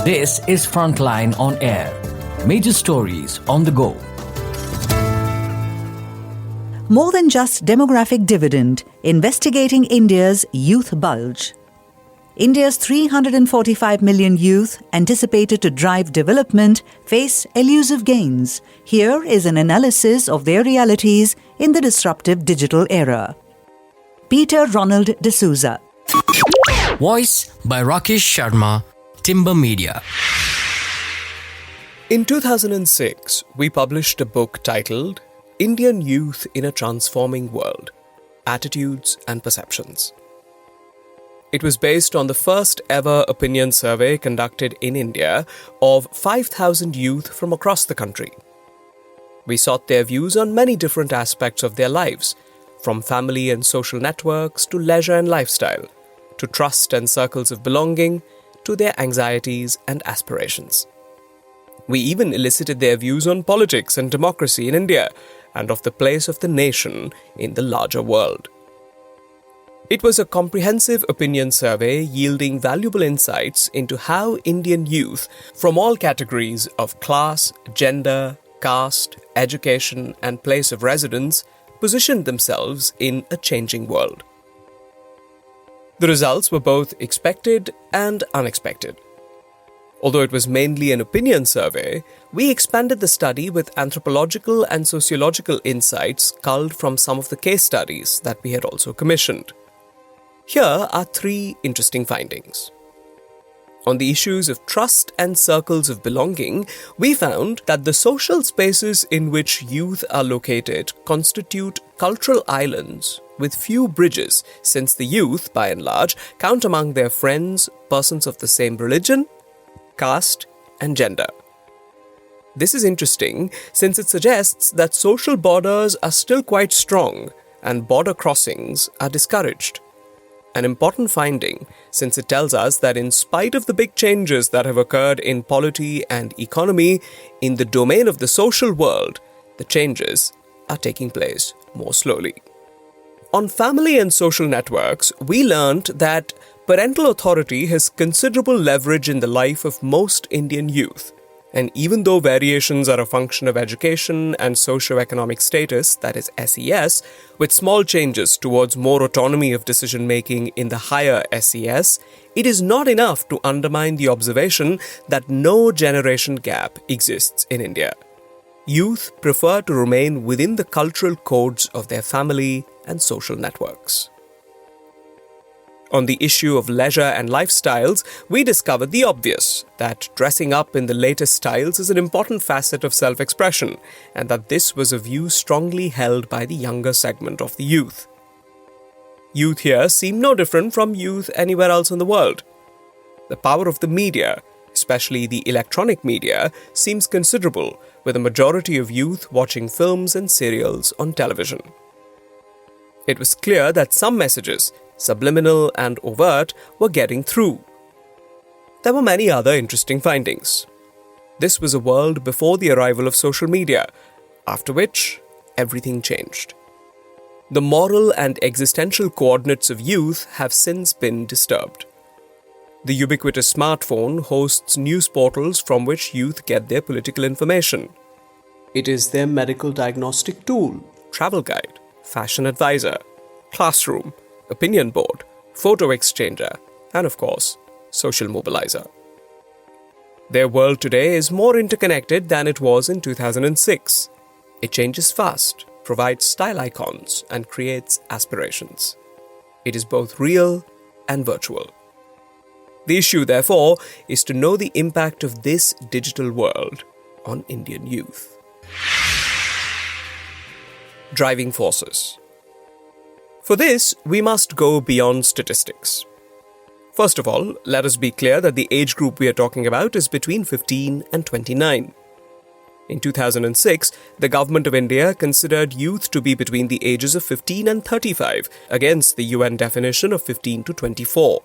This is Frontline on Air. Major stories on the go. More than just demographic dividend, investigating India's youth bulge. India's 345 million youth, anticipated to drive development, face elusive gains. Here is an analysis of their realities in the disruptive digital era. Peter Ronald D'Souza. Voice by Rakesh Sharma, Timber Media. In 2006, we published a book titled Indian Youth in a Transforming World: Attitudes and Perceptions. It was based on the first ever opinion survey conducted in India of 5,000 youth from across the country. We sought their views on many different aspects of their lives, from family and social networks to leisure and lifestyle, to trust and circles of belonging, to their anxieties and aspirations. We even elicited their views on politics and democracy in India and of the place of the nation in the larger world. It was a comprehensive opinion survey yielding valuable insights into how Indian youth from all categories of class, gender, caste, education, and place of residence positioned themselves in a changing world. The results were both expected and unexpected. Although it was mainly an opinion survey, we expanded the study with anthropological and sociological insights culled from some of the case studies that we had also commissioned. Here are three interesting findings. On the issues of trust and circles of belonging, we found that the social spaces in which youth are located constitute cultural islands with few bridges, since the youth, by and large, count among their friends persons of the same religion, caste, and gender. This is interesting since it suggests that social borders are still quite strong and border crossings are discouraged. An important finding, since it tells us that in spite of the big changes that have occurred in polity and economy, in the domain of the social world, the changes are taking place more slowly. On family and social networks, we learned that parental authority has considerable leverage in the life of most Indian youth. And even though variations are a function of education and socio-economic status, that is SES, with small changes towards more autonomy of decision-making in the higher SES, it is not enough to undermine the observation that no generation gap exists in India. Youth prefer to remain within the cultural codes of their family and social networks. On the issue of leisure and lifestyles, we discovered the obvious, that dressing up in the latest styles is an important facet of self-expression, and that this was a view strongly held by the younger segment of the youth. Youth here seem no different from youth anywhere else in the world. The power of the media, especially the electronic media, seems considerable, with a majority of youth watching films and serials on television. It was clear that some messages, subliminal and overt, were getting through. There were many other interesting findings. This was a world before the arrival of social media, after which everything changed. The moral and existential coordinates of youth have since been disturbed. The ubiquitous smartphone hosts news portals from which youth get their political information. It is their medical diagnostic tool, travel guide, fashion advisor, classroom, opinion board, photo exchanger, and of course, social mobilizer. Their world today is more interconnected than it was in 2006. It changes fast, provides style icons, and creates aspirations. It is both real and virtual. The issue, therefore, is to know the impact of this digital world on Indian youth. Driving forces. For this, we must go beyond statistics. First of all, let us be clear that the age group we are talking about is between 15 and 29. In 2006, the Government of India considered youth to be between the ages of 15 and 35, against the UN definition of 15 to 24.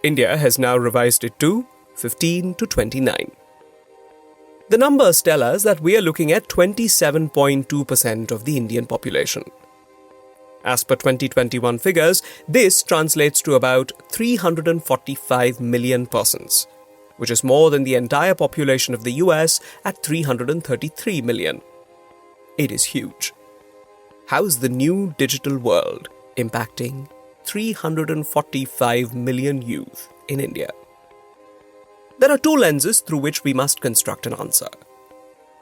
India has now revised it to 15 to 29. The numbers tell us that we are looking at 27.2% of the Indian population. As per 2021 figures, this translates to about 345 million persons. which is more than the entire population of the US at 333 million. It is huge. How is the new digital world impacting 345 million youth in India? There are two lenses through which we must construct an answer.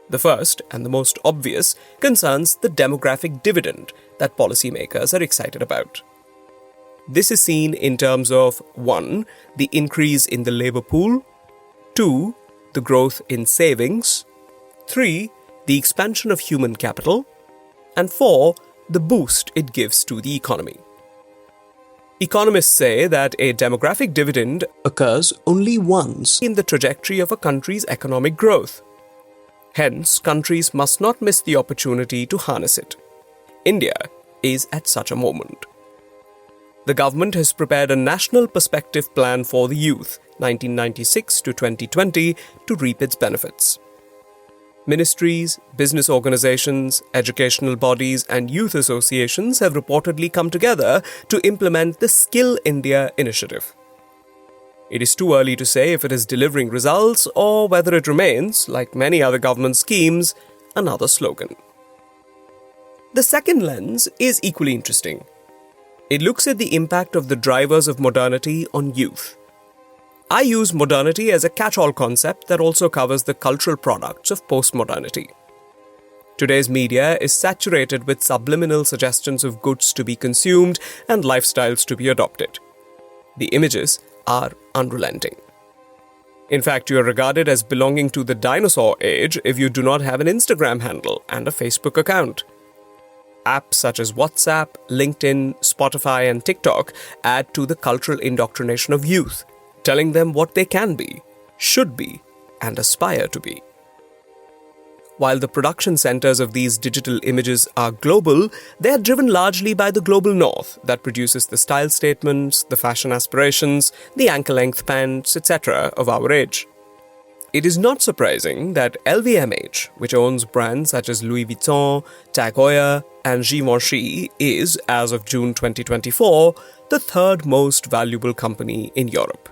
The first, and the most obvious, concerns the demographic dividend that policymakers are excited about. This is seen in terms of 1. The increase in the labour pool, 2. The growth in savings, 3. The expansion of human capital, and 4. The boost it gives to the economy. Economists say that a demographic dividend occurs only once in the trajectory of a country's economic growth. Hence, countries must not miss the opportunity to harness it. India is at such a moment. The government has prepared a National Perspective Plan for the Youth, 1996 to 2020, to reap its benefits. Ministries, business organizations, educational bodies, and youth associations have reportedly come together to implement the Skill India initiative. It is too early to say if it is delivering results or whether it remains, like many other government schemes, another slogan. The second lens is equally interesting. It looks at the impact of the drivers of modernity on youth. I use modernity as a catch-all concept that also covers the cultural products of postmodernity. Today's media is saturated with subliminal suggestions of goods to be consumed and lifestyles to be adopted. The images are unrelenting. In fact, you are regarded as belonging to the dinosaur age if you do not have an Instagram handle and a Facebook account. Apps such as WhatsApp, LinkedIn, Spotify, and TikTok add to the cultural indoctrination of youth, telling them what they can be, should be, and aspire to be. While the production centers of these digital images are global, they are driven largely by the global north that produces the style statements, the fashion aspirations, the ankle-length pants, etc. of our age. It is not surprising that LVMH, which owns brands such as Louis Vuitton, Tag Heuer, and Givenchy, is, as of June 2024, the third most valuable company in Europe.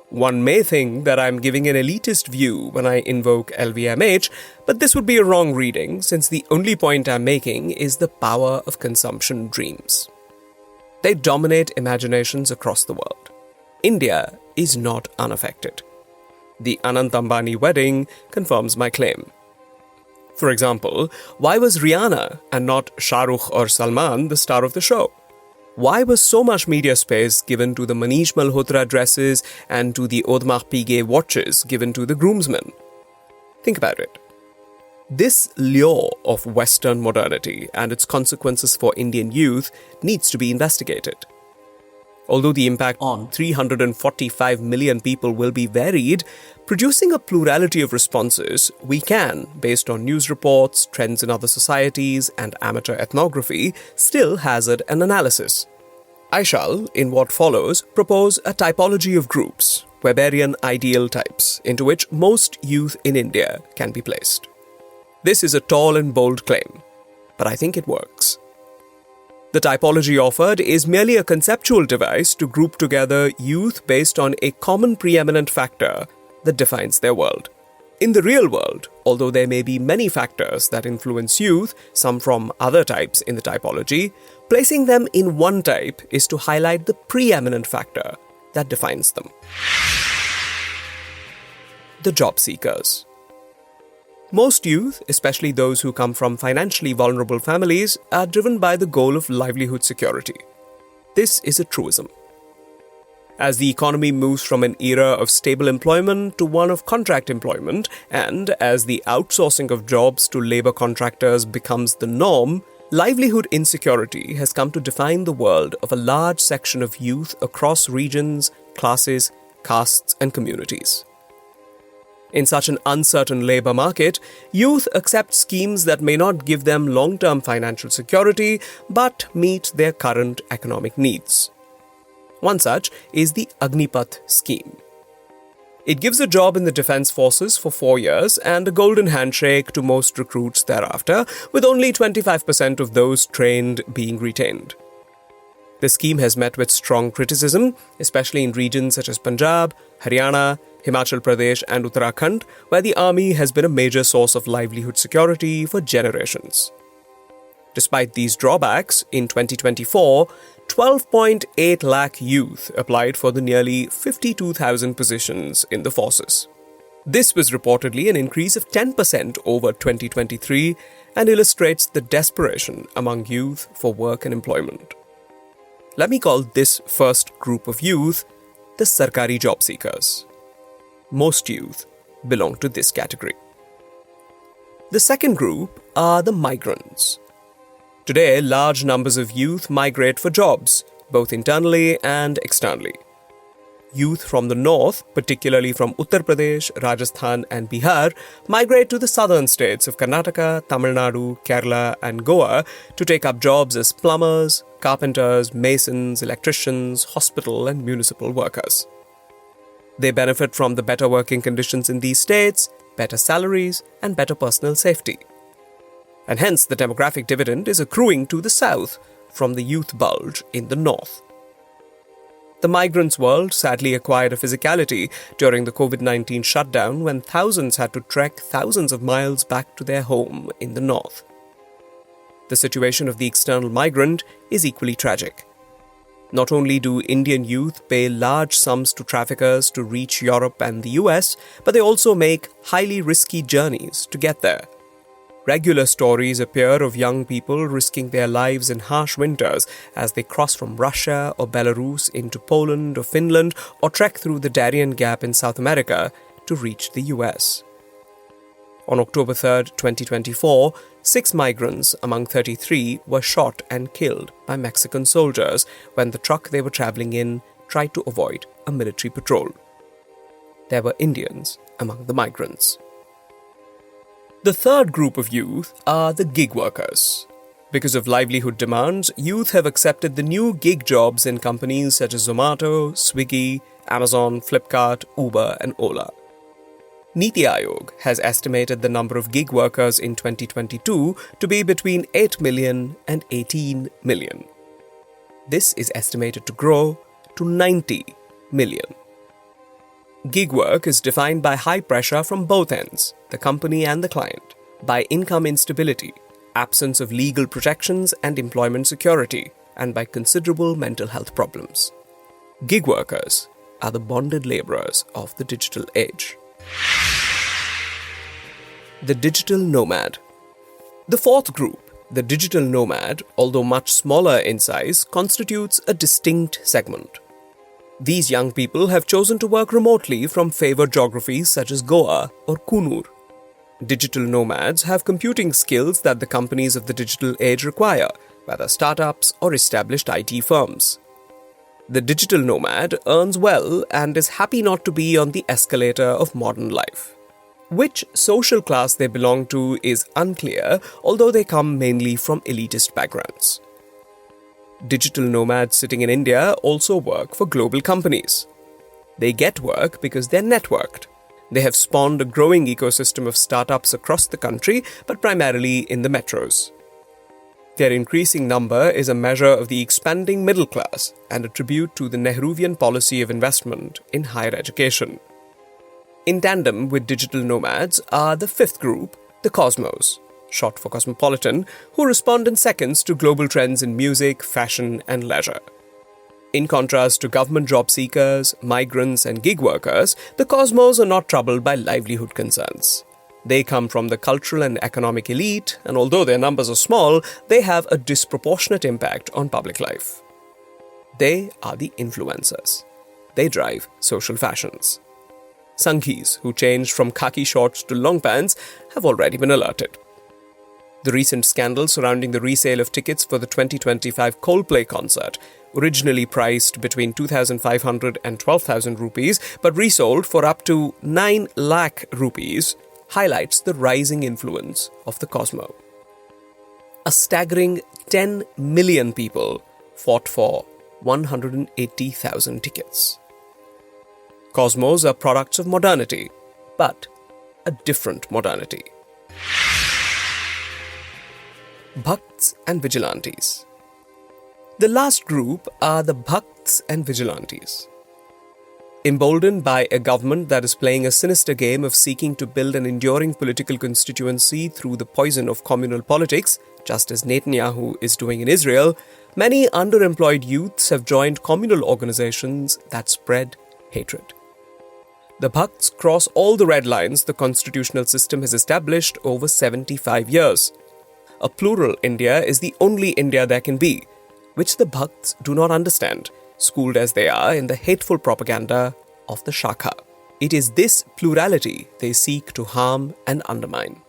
One may think that I'm giving an elitist view when I invoke LVMH, but this would be a wrong reading since the only point I'm making is the power of consumption dreams. They dominate imaginations across the world. India is not unaffected. The Anant Ambani wedding confirms my claim. For example, why was Rihanna and not Shah Rukh or Salman the star of the show? Why was so much media space given to the Manish Malhotra dresses and to the Audemars Piguet watches given to the groomsmen? Think about it. This lure of Western modernity and its consequences for Indian youth needs to be investigated. Although the impact on 345 million people will be varied, producing a plurality of responses, we can, based on news reports, trends in other societies, and amateur ethnography, still hazard an analysis. I shall, in what follows, propose a typology of groups, Weberian ideal types, into which most youth in India can be placed. This is a tall and bold claim, but I think it works. The typology offered is merely a conceptual device to group together youth based on a common preeminent factor that defines their world. In the real world, although there may be many factors that influence youth, some from other types in the typology, placing them in one type is to highlight the preeminent factor that defines them. The job seekers. Most youth, especially those who come from financially vulnerable families, are driven by the goal of livelihood security. This is a truism. As the economy moves from an era of stable employment to one of contract employment, and as the outsourcing of jobs to labor contractors becomes the norm, livelihood insecurity has come to define the world of a large section of youth across regions, classes, castes, and communities. In such an uncertain labor market, youth accept schemes that may not give them long-term financial security but meet their current economic needs. One such is the Agnipath scheme. It gives a job in the defense forces for 4 years and a golden handshake to most recruits thereafter, with only 25% of those trained being retained. The scheme has met with strong criticism, especially in regions such as Punjab, Haryana, Himachal Pradesh and Uttarakhand, where the army has been a major source of livelihood security for generations. Despite these drawbacks, in 2024, 12.8 lakh youth applied for the nearly 52,000 positions in the forces. This was reportedly an increase of 10% over 2023 and illustrates the desperation among youth for work and employment. Let me call this first group of youth the Sarkari job seekers. Most youth belong to this category. The second group are the migrants. Today, large numbers of youth migrate for jobs, both internally and externally. Youth from the north, particularly from Uttar Pradesh, Rajasthan and Bihar, migrate to the southern states of Karnataka, Tamil Nadu, Kerala and Goa to take up jobs as plumbers, carpenters, masons, electricians, hospital and municipal workers. They benefit from the better working conditions in these states, better salaries and better personal safety. And hence the demographic dividend is accruing to the south from the youth bulge in the north. The migrants' world sadly acquired a physicality during the COVID-19 shutdown when thousands had to trek thousands of miles back to their home in the north. The situation of the external migrant is equally tragic. Not only do Indian youth pay large sums to traffickers to reach Europe and the US, but they also make highly risky journeys to get there. Regular stories appear of young people risking their lives in harsh winters as they cross from Russia or Belarus into Poland or Finland or trek through the Darien Gap in South America to reach the US. On October 3, 2024, 6 migrants among 33 were shot and killed by Mexican soldiers when the truck they were traveling in tried to avoid a military patrol. There were Indians among the migrants. The third group of youth are the gig workers. Because of livelihood demands, youth have accepted the new gig jobs in companies such as Zomato, Swiggy, Amazon, Flipkart, Uber and Ola. Niti Aayog has estimated the number of gig workers in 2022 to be between 8 million and 18 million. This is estimated to grow to 90 million. Gig work is defined by high pressure from both ends, the company and the client, by income instability, absence of legal protections and employment security, and by considerable mental health problems. Gig workers are the bonded laborers of the digital age. The digital nomad. The fourth group, the digital nomad, although much smaller in size, constitutes a distinct segment. These young people have chosen to work remotely from favored geographies such as Goa or Kunur. Digital nomads have computing skills that the companies of the digital age require, whether startups or established IT firms. The digital nomad earns well and is happy not to be on the escalator of modern life. Which social class they belong to is unclear, although they come mainly from elitist backgrounds. Digital nomads sitting in India also work for global companies. They get work because they're networked. They have spawned a growing ecosystem of startups across the country, but primarily in the metros. Their increasing number is a measure of the expanding middle class and a tribute to the Nehruvian policy of investment in higher education. In tandem with digital nomads are the fifth group, the Cosmos, short for cosmopolitan, who respond in seconds to global trends in music, fashion, and leisure. In contrast to government job seekers, migrants, and gig workers, the Cosmos are not troubled by livelihood concerns. They come from the cultural and economic elite, and although their numbers are small, they have a disproportionate impact on public life. They are the influencers. They drive social fashions. Sanghis, who changed from khaki shorts to long pants, have already been alerted. The recent scandal surrounding the resale of tickets for the 2025 Coldplay concert, originally priced between 2,500 and 12,000 rupees, but resold for up to 9 lakh rupees, highlights the rising influence of the Cosmo. A staggering 10 million people fought for 180,000 tickets. Cosmos are products of modernity, but a different modernity. Bhakts and Vigilantes. The last group are the Bhakts and Vigilantes. Emboldened by a government that is playing a sinister game of seeking to build an enduring political constituency through the poison of communal politics, just as Netanyahu is doing in Israel, many underemployed youths have joined communal organizations that spread hatred. The Bhakts cross all the red lines the constitutional system has established over 75 years. A plural India is the only India there can be, which the Bhakts do not understand, schooled as they are in the hateful propaganda of the Shakha. It is this plurality they seek to harm and undermine.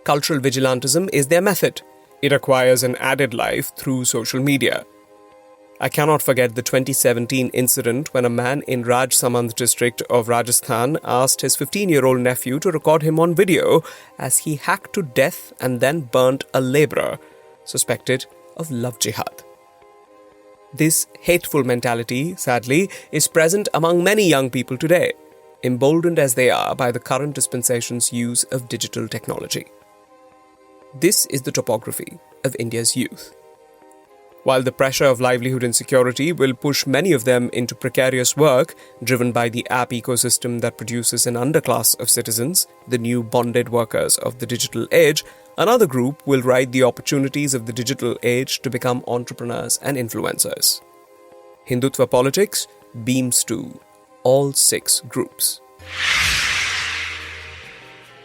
Cultural vigilantism is their method. It acquires an added life through social media. I cannot forget the 2017 incident when a man in Rajsamand district of Rajasthan asked his 15-year-old nephew to record him on video as he hacked to death and then burnt a labourer suspected of love jihad. This hateful mentality, sadly, is present among many young people today, emboldened as they are by the current dispensation's use of digital technology. This is the topography of India's youth. While the pressure of livelihood insecurity will push many of them into precarious work, driven by the app ecosystem that produces an underclass of citizens, the new bonded workers of the digital age, another group will ride the opportunities of the digital age to become entrepreneurs and influencers. Hindutva politics beams to all 6 groups.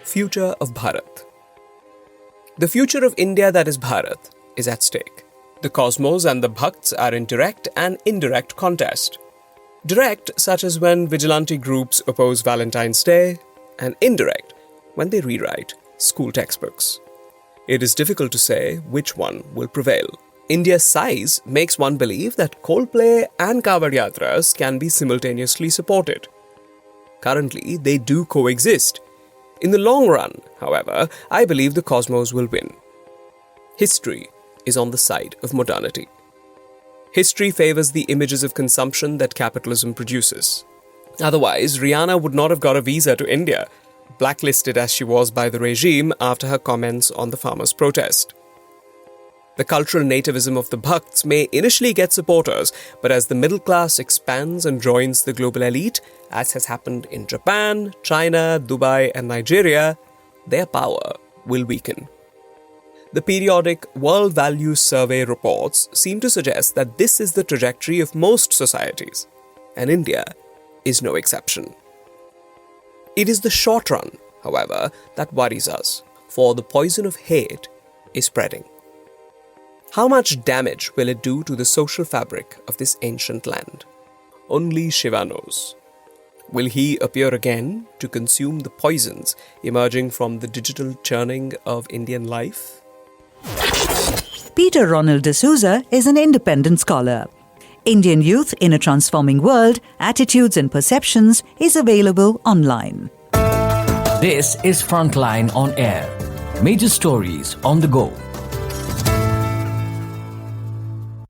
Future of Bharat. The future of India that is Bharat is at stake. The cosmos and the Bhakts are in direct and indirect contest. Direct, such as when vigilante groups oppose Valentine's Day, and indirect, when they rewrite school textbooks. It is difficult to say which one will prevail. India's size makes one believe that Coldplay and Kavod Yatras can be simultaneously supported. Currently, they do coexist. In the long run, however, I believe the cosmos will win. History is on the side of modernity. History favors the images of consumption that capitalism produces. Otherwise, Rihanna would not have got a visa to India, blacklisted as she was by the regime after her comments on the farmers' protest. The cultural nativism of the Bhakts may initially get supporters, but as the middle class expands and joins the global elite, as has happened in Japan, China, Dubai, and Nigeria, their power will weaken. The periodic World Values Survey reports seem to suggest that this is the trajectory of most societies, and India is no exception. It is the short run, however, that worries us, for the poison of hate is spreading. How much damage will it do to the social fabric of this ancient land? Only Shiva knows. Will he appear again to consume the poisons emerging from the digital churning of Indian life? Peter Ronald D'Souza is an independent scholar. Indian Youth in a Transforming World, Attitudes and Perceptions is available online. This is Frontline on Air. Major stories on the go.